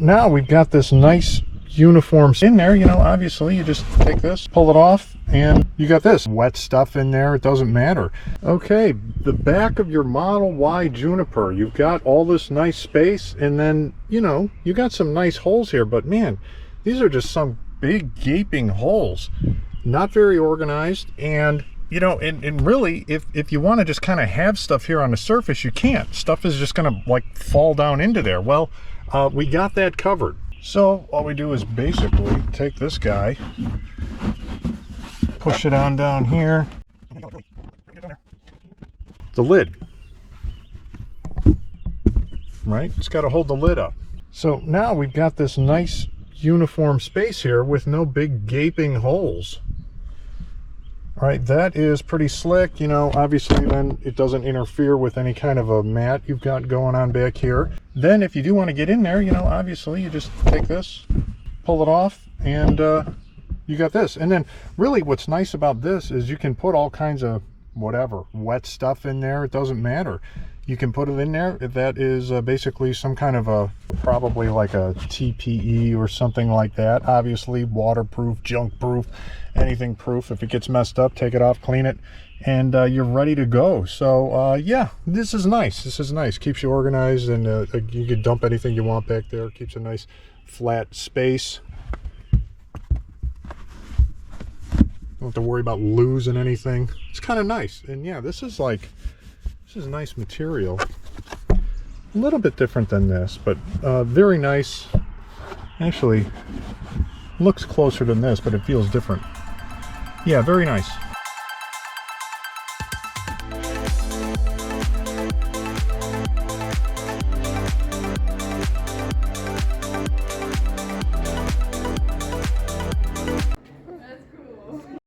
now we've got this nice uniform in there. You know, obviously you just take this, pull it off, and you got this wet stuff in there. It doesn't matter. Okay, the back of your Model Y Juniper, you've got all this nice space, and then, you know, you got some nice holes here, but man, these are just some big gaping holes. Not very organized. And you know, and really, if you want to just kind of have stuff here on the surface, you can't. Stuff is just going to like fall down into there. Well, we got that covered. So all we do is basically take this guy, push it on down here, the lid, right? It's got to hold the lid up. So now we've got this nice uniform space here with no big gaping holes. All right, that is pretty slick. You know, obviously then it doesn't interfere with any kind of a mat you've got going on back here. Then if you do want to get in there, you know, obviously you just take this, pull it off, and you got this. And then really what's nice about this is you can put all kinds of whatever wet stuff in there. It doesn't matter. You can put it in there. If that is basically some kind of a, probably like a TPE or something like that. Obviously waterproof, junk proof, anything proof. If it gets messed up, take it off, clean it, and you're ready to go. So yeah, this is nice. This is nice. Keeps you organized, and you can dump anything you want back there. Keeps a nice flat space. Don't have to worry about losing anything. It's kind of nice. And yeah, this is nice material. A little bit different than this, but very nice. Actually looks closer than this, but it feels different. Yeah, very nice.